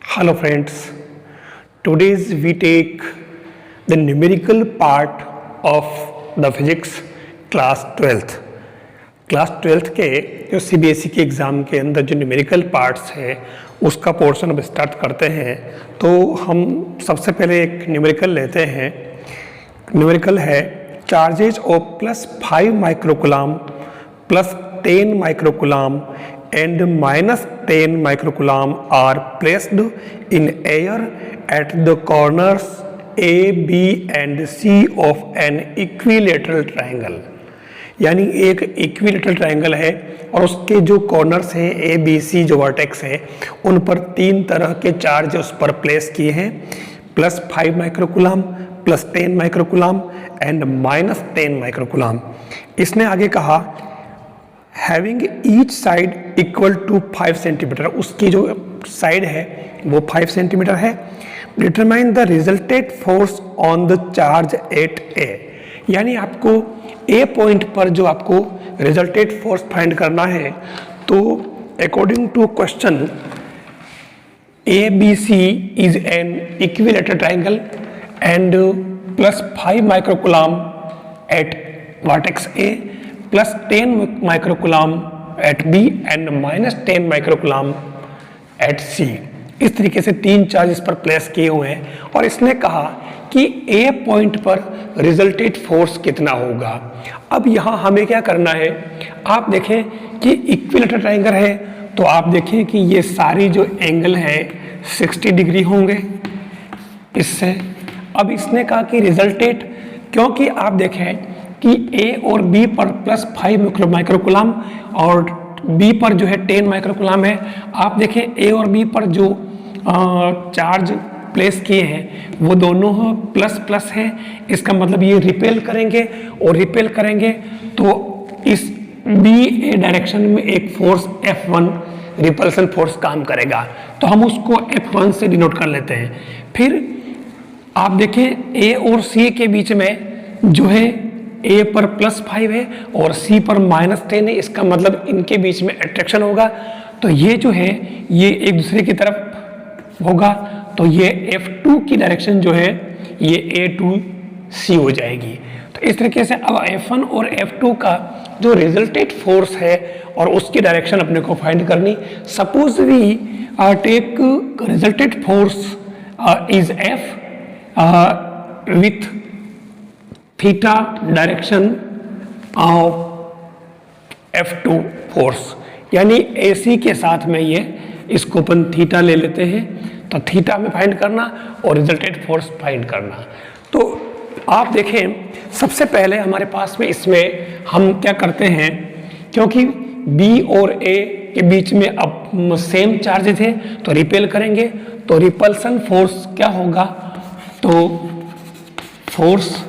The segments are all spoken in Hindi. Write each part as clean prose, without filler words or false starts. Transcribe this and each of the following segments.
Hello friends, today's we take the numerical part of the physics class 12th. Class 12th के जो सीबीएसई के एग्ज़ाम के अंदर जो न्यूमेरिकल पार्ट्स है उसका पोर्शन अब स्टार्ट करते हैं। तो हम सबसे पहले एक न्यूमेरिकल लेते हैं। न्यूमेरिकल है charges of +5 microcoulomb +10 microcoulomb and -10 microcoulomb are placed in air at the corners A, B and C of an equilateral triangle। यानी एक इक्विलेटरल ट्रायंगल है और उसके जो कॉर्नर्स हैं A, B, C जो वर्टेक्स हैं उन पर 3 तरह के चार्ज उस पर प्लेस किए हैं, +5 माइक्रोकुलाम, +10 माइक्रोकुलाम एंड -10 माइक्रोकुलाम। इसने आगे कहा having each side equal to 5 centimetre, उसकी जो साइड है वो 5 सेंटीमीटर है। Determine the resulted force on the charge at A, यानी आपको ए पॉइंट पर जो आपको रिजल्टेड फोर्स फाइंड करना है। तो according to question A B C is an equilateral triangle and +5 microcoulomb at vertex A, +10 microcoulomb at B and -10 microcoulomb at C. इस तरीके से 3 चार्ज इस पर प्लेस किए हुए हैं और इसने कहा कि ए पॉइंट पर रिजल्टेड फोर्स कितना होगा। अब यहाँ हमें क्या करना है, आप देखें कि इक्विलेटरल ट्रायंगल है तो आप देखें कि ये सारी जो एंगल है 60 डिग्री होंगे इससे। अब इसने कहा कि रिजल्टेड, क्योंकि आप देखें कि ए और बी पर +5 माइक्रोकुलाम और बी पर जो है 10 माइक्रोकुलाम है। आप देखें ए और बी पर जो चार्ज प्लेस किए हैं वो दोनों प्लस हैं। इसका मतलब ये रिपेल करेंगे और रिपेल करेंगे तो इस बी ए डायरेक्शन में एक फोर्स F1 रिपल्सन फोर्स काम करेगा, तो हम उसको F1 से डिनोट कर लेते हैं। फिर आप देखें ए और सी के बीच में जो है ए पर +5 है और सी पर -10 है, इसका मतलब इनके बीच में अट्रैक्शन होगा। तो ये जो है ये एक दूसरे की तरफ होगा, तो ये F2 की डायरेक्शन जो है ये A2C हो जाएगी। तो इस तरीके से अब F1 और F2 का जो रिजल्टेड फोर्स है और उसकी डायरेक्शन अपने को फाइंड करनी। Suppose we take resulted force is F with theta direction of F2 force, यानी AC के साथ में ये इसको अपन थीटा ले लेते हैं। तो थीटा में फाइंड करना और रिजल्टेड फोर्स फाइंड करना। तो आप देखें सबसे पहले हमारे पास में इसमें हम क्या करते हैं, क्योंकि B और A के बीच में अब सेम चार्ज थे तो रिपेल करेंगे। तो रिपल्सन फोर्स क्या होगा, तो फोर्स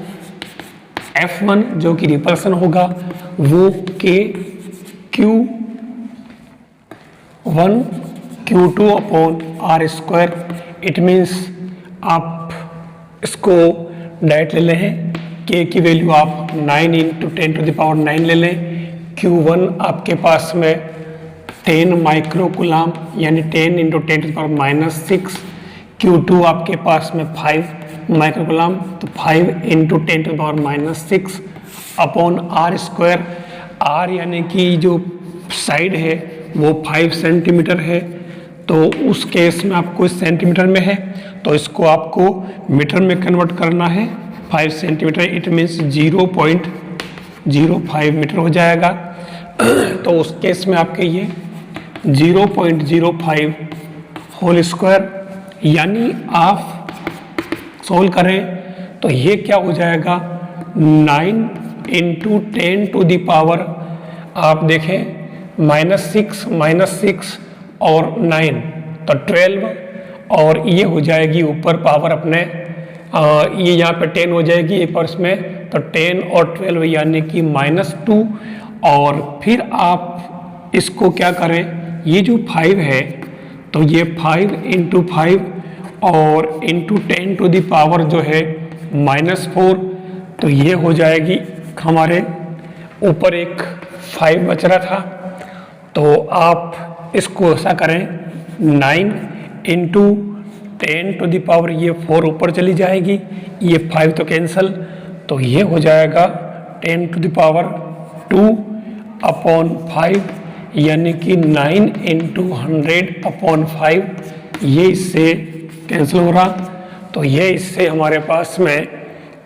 F1 जो कि रिपल्सन होगा वो Q1 Q2 upon R²। It means आप इसको डायरेक्ट ले लें, K की वैल्यू आप 9 × 10⁹ ले लें। Q1 आपके पास में 10 माइक्रोकुलाम यानी 10 × 10⁻⁻⁶। Q2 आपके पास में 5 माइक्रोकुलाम, तो 5 × 10⁻⁻⁶ अपॉन R²। R यानी कि जो साइड है वो 5 सेंटीमीटर है, तो उस केस में आपको इस सेंटीमीटर में है तो इसको आपको मीटर में कन्वर्ट करना है। 5 सेंटीमीटर इट मीन्स 0.05 मीटर हो जाएगा। तो उस केस में आपके ये 0.05 होल स्क्वायर, यानी आप सोल्व करें तो ये क्या हो जाएगा 9 × 10⁻, आप देखें -6 और 9 तो 12, और ये हो जाएगी ऊपर पावर अपने ये यहाँ पे 10 हो जाएगी ये पर इसमें, तो 10 और 12 यानी कि -2। और फिर आप इसको क्या करें, ये जो 5 है तो ये 5 × 5 और × 10⁻ जो है -4, तो ये हो जाएगी हमारे ऊपर एक 5 बच रहा था। तो आप इसको ऐसा करें 9 × 10⁻, ये 4 ऊपर चली जाएगी, ये 5 तो कैंसल, तो ये हो जाएगा 10⁻²/5, यानी कि 9 × 100/5, ये इससे कैंसिल हो रहा। तो ये इससे हमारे पास में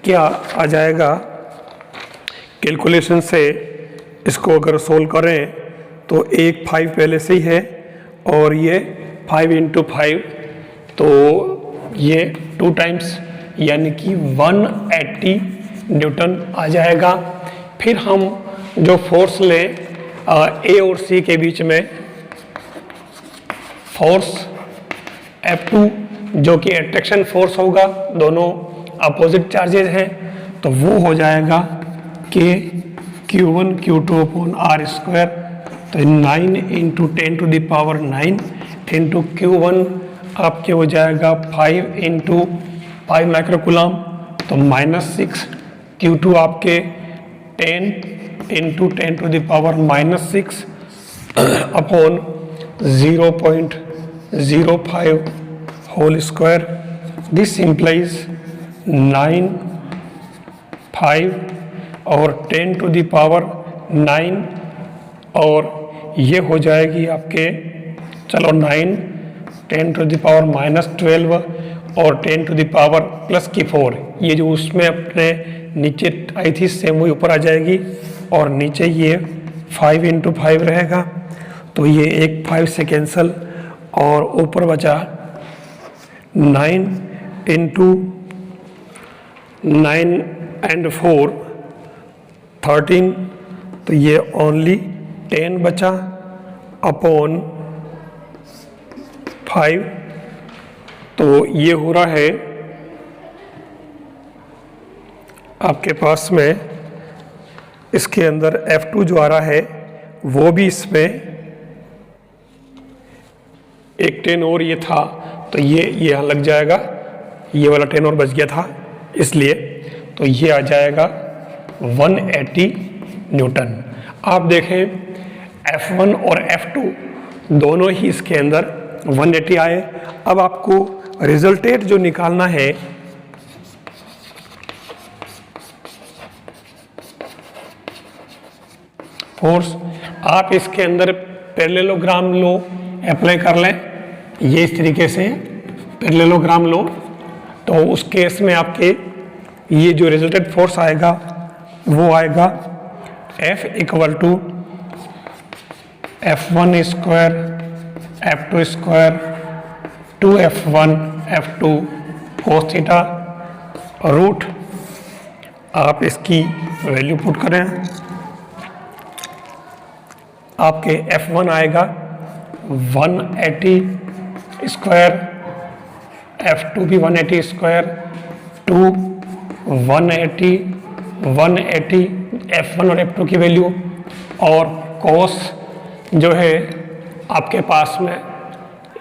क्या आ जाएगा, कैलकुलेशन से इसको अगर सोल्व करें तो एक 5 पहले से ही है और ये 5 × 5, तो ये 2 टाइम्स यानी कि 180 न्यूटन आ जाएगा। फिर हम जो फोर्स लें ए और सी के बीच में, फोर्स F2 जो कि अट्रैक्शन फोर्स होगा, दोनों अपोजिट चार्जेज हैं, तो वो हो जाएगा कि Q1 Q2/r², तो 9 × 10⁹ इंटू Q1 आपके हो जाएगा 5 × 5 माइक्रोकूलम, तो -6, Q2 आपके 10 × 10⁻⁻6/0.05 होल स्क्वायर। दिस इम्प्लाइज 9, 5 और 10⁻⁹, और ये हो जाएगी आपके, चलो 9, 10⁻⁻12 और 10⁻+4, ये जो उसमें अपने नीचे आई थी सेम वही ऊपर आ जाएगी, और नीचे ये 5 × 5 रहेगा, तो ये एक 5 से कैंसल, और ऊपर बचा 9 × 9 and 4 13, तो ये ओनली 10 बचा अपॉन 5, तो ये हो रहा है आपके पास में, इसके अंदर F2 जो आ रहा है वो भी इसमें एक 10 और ये था, तो ये यहाँ लग जाएगा, ये वाला 10 और बच गया था इसलिए, तो ये आ जाएगा 180 न्यूटन। आप देखें F1 और F2 दोनों ही इसके अंदर 180 आए। अब आपको रिजल्टेट जो निकालना है, फोर्स, आप इसके अंदर पैरेललोग्राम लो अप्लाई कर लें, ये इस तरीके से पैरेललोग्राम लो, तो उस केस में आपके ये जो रिजल्टेड फोर्स आएगा वो आएगा F = F1² F2² 2F1 F2 cos θ, root आप इसकी वैल्यू पुट करें, आपके F1 आएगा 180², F2 भी 180², 2 180 180 F1 और F2 की वैल्यू, और cos जो है आपके पास में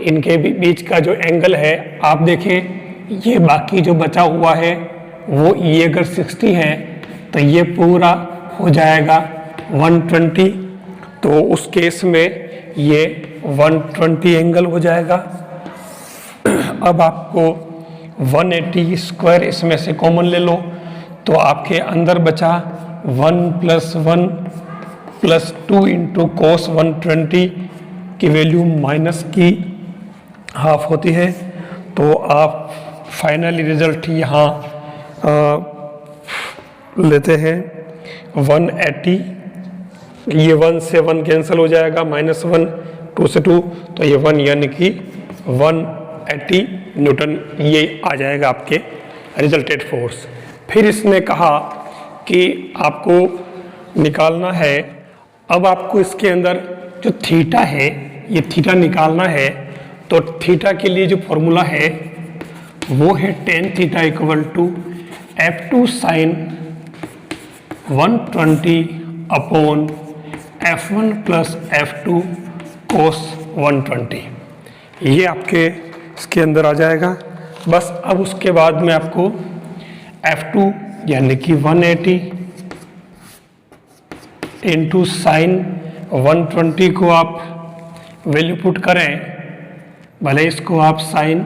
इनके बीच का जो एंगल है, आप देखें ये बाकी जो बचा हुआ है वो ये अगर 60 है तो ये पूरा हो जाएगा 120, तो उस केस में ये 120 एंगल हो जाएगा। अब आपको 180² इसमें से कॉमन ले लो, तो आपके अंदर बचा 1 + 1 + 2 × cos 120 की वैल्यू माइनस की हाफ होती है, तो आप फाइनली रिजल्ट यहाँ लेते हैं 180, ये 1 से 1 कैंसिल हो जाएगा, -1, 2 से 2, तो ये 1 यानी कि 180 न्यूटन ये आ जाएगा आपके रिजल्टेड फोर्स। फिर इसने कहा कि आपको निकालना है, अब आपको इसके अंदर जो थीटा है ये थीटा निकालना है, तो थीटा के लिए जो फॉर्मूला है वो है tan θ = F2 sin 120/F1 + F2 cos 120, ये आपके इसके अंदर आ जाएगा। बस अब उसके बाद में आपको F2 यानी कि 180 × sin 120 को आप वैल्यू पुट करें, भले इसको आप sin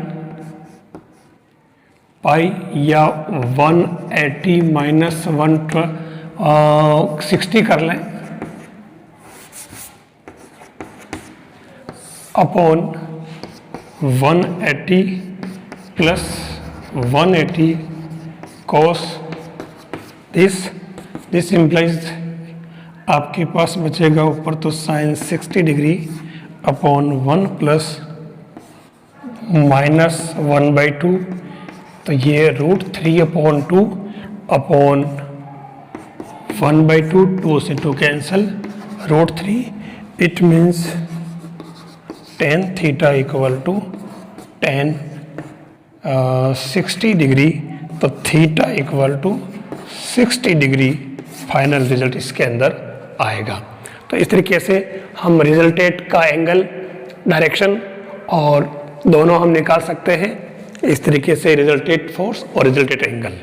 पाई या 180 माइनस 160 कर लें upon 180 plus 180 cos this implies आपके पास बचेगा ऊपर तो sine 60 degree upon 1 plus minus 1/2, तो ये √3/2 अपॉन 1/2, 2 से 2 cancel, √3, it means tan theta equal to tan 60 degree, तो theta equal to 60 degree final result इसके अंदर आएगा। तो इस तरीके से हम रिजल्टेट का एंगल, डायरेक्शन और दोनों हम निकाल सकते हैं, इस तरीके से रिजल्टेट फोर्स और रिजल्टेट एंगल।